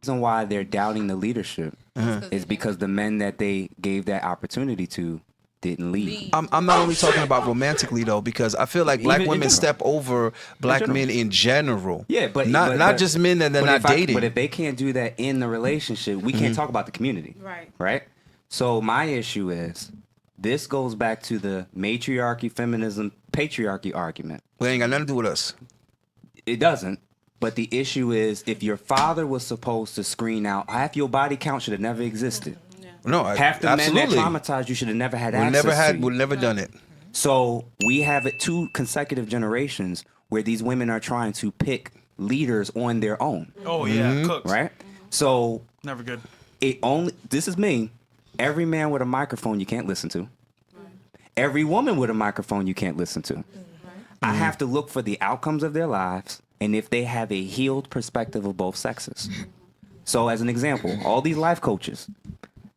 reason why they're doubting the leadership is because the men that they gave that opportunity to didn't lead. I'm not only talking about romantically though, because I feel like black women step over black men in general. Yeah, but not just men that they're not dating. But if they can't do that in the relationship, we can't talk about the community. Right. So my issue is this goes back to the matriarchy, feminism, patriarchy argument. Well, it ain't got nothing to do with us. It doesn't. But the issue is if your father was supposed to screen out half your body count should have never existed. No, half the men that traumatized you should have never had access to. We've never done it. So we have it 2 consecutive generations where these women are trying to pick leaders on their own. Oh yeah, cooks. Right? So never good. This is me. Every man with a microphone you can't listen to. Every woman with a microphone you can't listen to. I have to look for the outcomes of their lives and if they have a healed perspective of both sexes. So as an example, all these life coaches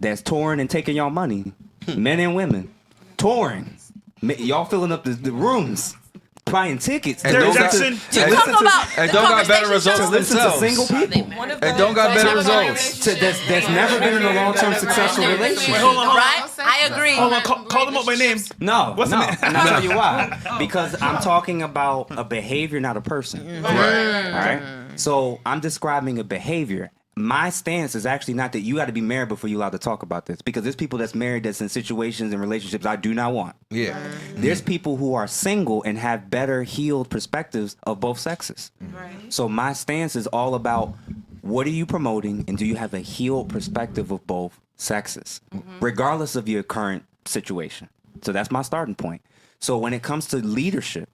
that's touring and taking y'all money, men and women, touring, y'all filling up the rooms, buying tickets. And don't got better results themselves. To single people. And don't got better results. That's never been in a long-term successful relationship. Wait, hold on. Right? I agree. Hold on, call them up by name. No, What's the name? And I'll tell you why. Because I'm talking about a behavior, not a person. Right. All right? So I'm describing a behavior. My stance is actually not that you got to be married before you're allowed to talk about this, because there's people that's married that's in situations and relationships I do not want. Yeah. There's people who are single and have better healed perspectives of both sexes. Right. So my stance is all about what are you promoting and do you have a healed perspective of both sexes, regardless of your current situation. So that's my starting point. So when it comes to leadership,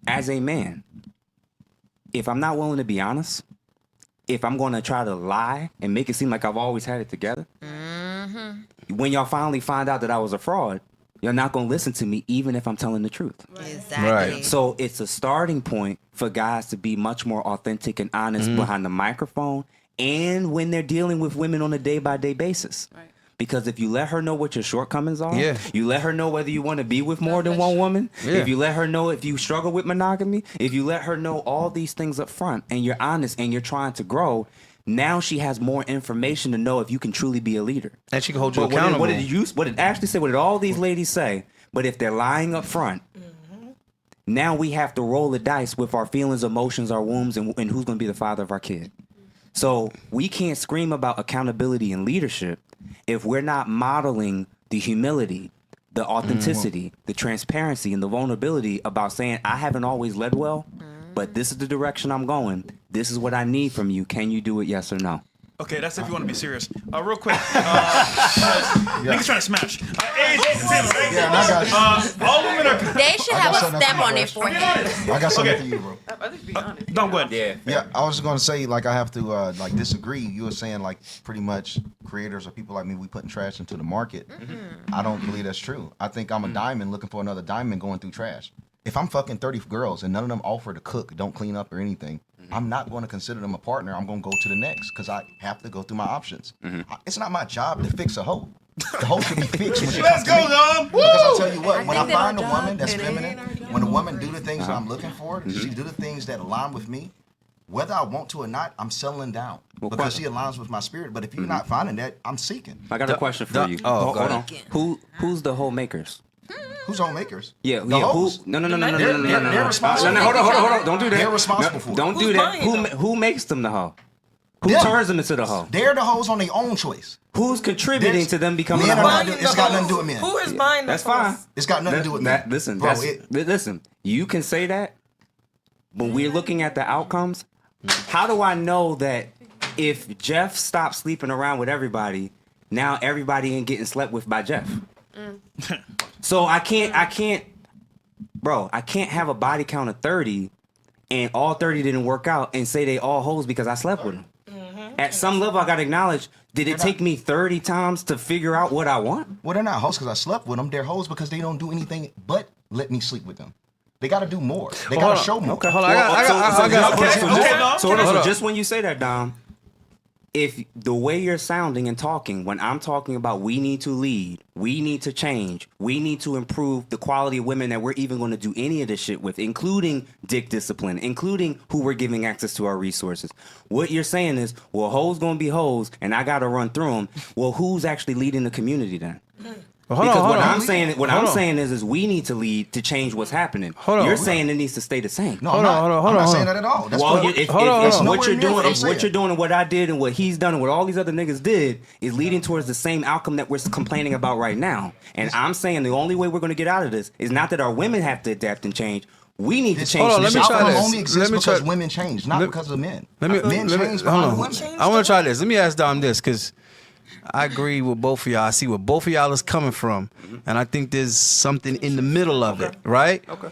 as a man, if I'm not willing to be honest, if I'm going to try to lie and make it seem like I've always had it together, when y'all finally find out that I was a fraud, you're not going to listen to me even if I'm telling the truth. Exactly. Right. So it's a starting point for guys to be much more authentic and honest behind the microphone and when they're dealing with women on a day-by-day basis. Right. Because if you let her know what your shortcomings are, you let her know whether you want to be with more than one woman, if you let her know if you struggle with monogamy, if you let her know all these things up front and you're honest and you're trying to grow, now she has more information to know if you can truly be a leader. And she can hold you accountable. What did Ashley say? What did all these ladies say? But if they're lying up front, now we have to roll the dice with our feelings, emotions, our wombs, and who's going to be the father of our kid. So we can't scream about accountability and leadership if we're not modeling the humility, the authenticity, the transparency, and the vulnerability about saying, I haven't always led well, but this is the direction I'm going. This is what I need from you. Can you do it, yes or no? Okay, that's if you want to be serious. Real quick, niggas trying to smash. Taylor, right? Yeah, I got you. All women are. They should have a stamp on their forehead. I got something for you, bro. Don't go ahead. Yeah, I was gonna say, like, I have to disagree. You were saying, like, pretty much creators or people like me, we putting trash into the market. I don't believe that's true. I think I'm a diamond looking for another diamond going through trash. If I'm fucking 30 girls and none of them offer to cook, don't clean up or anything, I'm not going to consider them a partner. I'm going to go to the next because I have to go through my options. It's not my job to fix a hoe. The hoe should be fixed when she comes to me. Dom. Because I'll tell you what, when I find a woman that's feminine, when a woman do the things that I'm looking for, she do the things that align with me, whether I want to or not, I'm settling down because she aligns with my spirit. But if you're not finding that, I'm seeking. I got a question for you. Hold on. Who's the hoe makers? Who's homemakers? Yeah. Hoes. No. They're responsible. No, hold on. Don't do that. They're responsible for it. Don't do that. Who makes them the hoe? Who turns them into the hoe? They're the hoes on their own choice. Who's contributing to them becoming Men a are hoe? not. It's got nothing to do with men. Who is buying the That's fine. It's got nothing to do with men. Listen, Bro, listen. You can say that, but we're looking at the outcomes. How do I know that if Jeff stops sleeping around with everybody, now everybody ain't getting slept with by Jeff? So I can't have a body count of 30 and all 30 didn't work out and say they all hoes because I slept with them. At some level, I got to acknowledge, did it take me 30 times to figure out what I want? Well, they're not hoes because I slept with them. They're hoes because they don't do anything but let me sleep with them. They got to do more. They got to show more. Okay, hold on. I got So just when you say that, Dom, if the way you're sounding and talking, when I'm talking about we need to lead, we need to change, we need to improve the quality of women that we're even going to do any of this shit with, including dick discipline, including who we're giving access to our resources. What you're saying is, well, hoes going to be hoes, and I got to run through them. Well, who's actually leading the community then? Because what I'm saying is we need to lead to change what's happening. You're saying it needs to stay the same. No, I'm not saying that at all. That's Well, what you're doing and what I did and what he's done and what all these other niggas did is leading towards the same outcome that we're complaining about right now. And I'm saying the only way we're going to get out of this is not that our women have to adapt and change. We need to change. Hold on, let me try this. Only exists because women change, not because of men. Men change because women. I want to try this. Let me ask Dom this, because I agree with both of y'all. I see where both of y'all is coming from, and I think there's something in the middle of it, right? Okay.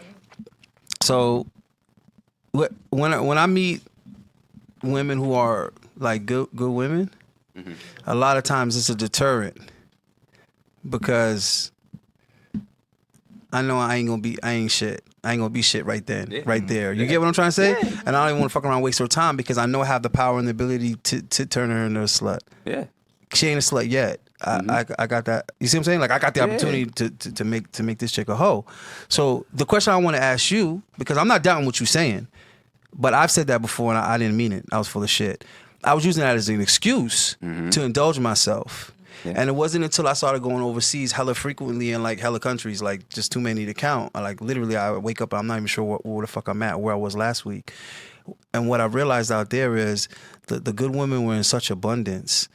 So, when I meet women who are like good women, a lot of times it's a deterrent because I know I ain't shit. I ain't gonna be shit right then, right there. You get what I'm trying to say? Yeah. And I don't even want to fuck around and waste her time because I know I have the power and the ability to turn her into a slut. Yeah. She ain't a slut yet. I got that. You see what I'm saying? Like I got the opportunity to make this chick a hoe. So the question I want to ask you, because I'm not doubting what you're saying, but I've said that before and I didn't mean it. I was full of shit. I was using that as an excuse to indulge myself. Yeah. And it wasn't until I started going overseas hella frequently in like hella countries, like just too many to count. Like literally I would wake up and I'm not even sure where the fuck I'm at, where I was last week. And what I realized out there is the good women were in such abundance,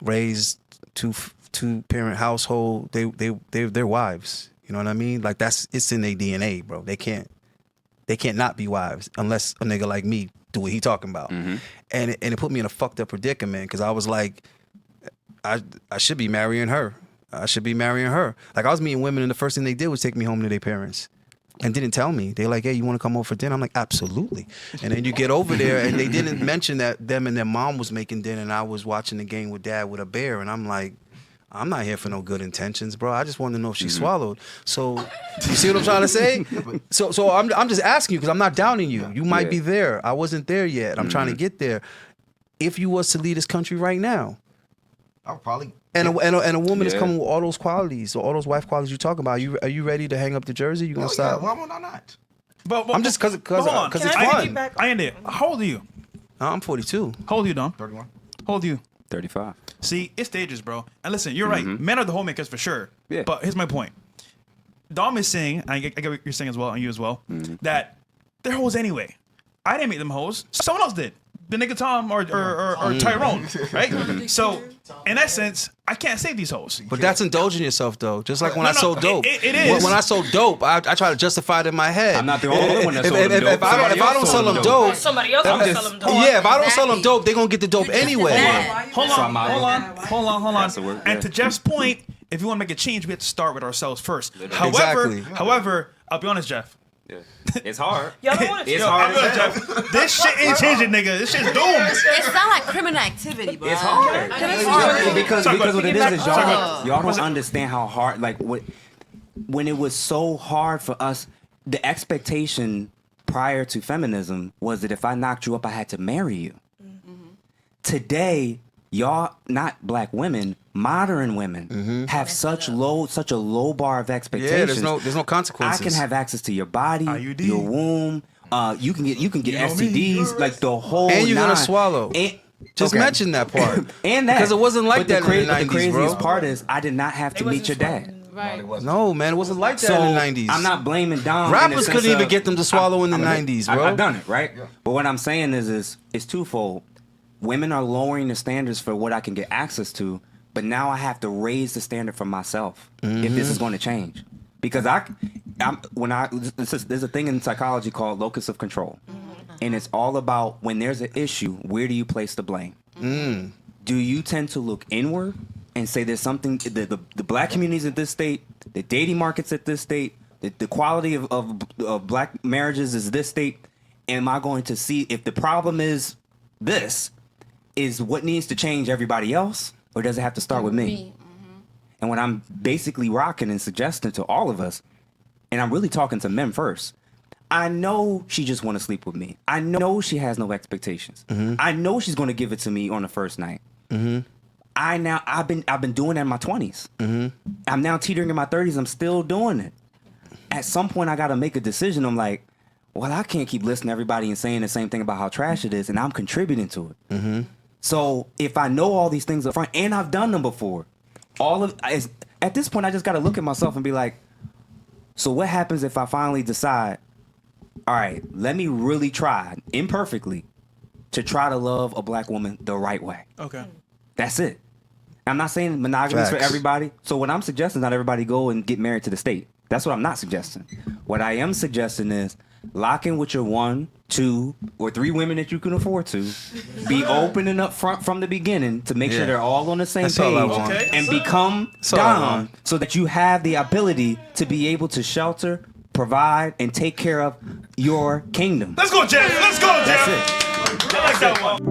raised two-parent household. They're wives. You know what I mean? Like it's in their DNA, bro. They can't not be wives unless a nigga like me do what he talking about. And it put me in a fucked up predicament because I was like, I should be marrying her. Like I was meeting women and the first thing they did was take me home to their parents. And didn't tell me. They like, hey, you want to come over for dinner? I'm like, absolutely. And then you get over there, and they didn't mention that them and their mom was making dinner, and I was watching the game with dad with a bear, and I'm like, I'm not here for no good intentions, bro. I just wanted to know if she swallowed. So, you see what I'm trying to say? So I'm just asking you because I'm not doubting you. You might be there. I wasn't there yet. I'm trying to get there. If you was to lead this country right now, I'll probably. And a woman is coming with all those qualities, or all those wife qualities you talk about. Are you ready to hang up the jersey? You gonna stop? Why would I not? But I'm just because it's fun. I ain't there. How old are you? I'm 42. How old are you, Dom? 31. How old are you? 35. See, it's stages, bro. And listen, you're right. Men are the homemakers for sure. Yeah. But here's my point. Dom is saying, and I get what you're saying as well, and you as well, that they're hoes anyway. I didn't make them hoes. Someone else did. The nigga Tom or Tyrone, right? So, in essence, I can't save these hoes. But that's indulging yourself, though. Just like when I sold dope. It is. When I sold dope, I try to justify it in my head. I'm not the only one that sold them dope. If I don't sell them dope, Somebody else will sell them dope. yeah, if I don't sell them dope, they're going to get the dope anyway. Hold on. And to Jeff's point, if you want to make a change, we have to start with ourselves first. However, I'll be honest, Jeff. Yeah. It's hard. Y'all don't want to It's hard. Jeff. This shit ain't changing, nigga. This shit's doomed. It's not like criminal activity, bro. It's hard. It's hard. Because what it is y'all don't understand how hard, like when it was so hard for us, the expectation prior to feminism was that if I knocked you up, I had to marry you. Today, y'all, not black women, modern women have such a low bar of expectations. Yeah, there's no consequences. I can have access to your body, IUD. your womb. You can get STDs, like the whole. And you're nine. gonna swallow. Just mention that part. And that, because it wasn't like that in the 90s, the craziest bro. part is I did not have to meet your dad. Right. No, man, it wasn't like that So in the 90s. I'm not blaming Dom. Rappers couldn't even get them to swallow in the 90s, bro. I've done it, right? Yeah. But what I'm saying is it's twofold. Women are lowering the standards for what I can get access to, but now I have to raise the standard for myself if this is going to change. Because there's a thing in psychology called locus of control, and it's all about when there's an issue, where do you place the blame? Do you tend to look inward and say there's something the black communities in this state, the dating markets at this state, the quality of black marriages is this state? Am I going to see if the problem is this? Is what needs to change everybody else, or does it have to start with me? And what I'm basically rocking and suggesting to all of us, and I'm really talking to men first, I know she just want to sleep with me. I know she has no expectations. I know she's going to give it to me on the first night. I've been doing that in my 20s. I'm now teetering in my 30s. I'm still doing it. At some point, I got to make a decision. I'm like, well, I can't keep listening to everybody and saying the same thing about how trash it is, and I'm contributing to it. So if I know all these things up front, and I've done them before, at this point, I just got to look at myself and be like, so what happens if I finally decide, all right, let me really try, imperfectly, to try to love a black woman the right way. Okay. That's it. I'm not saying monogamy is for Facts. everybody. So what I'm suggesting is not everybody go and get married to the state. That's what I'm not suggesting. What I am suggesting is lock in with your 1, 2, or 3 women that you can afford to. Be open and upfront from the beginning to make sure Yeah. they're all on the same That's all I page want. Okay. and become all I Dom want. so that you have the ability to be able to shelter, provide, and take care of your kingdom. Let's go, Jeff. Let's go, Jeff. That's it. I like that one.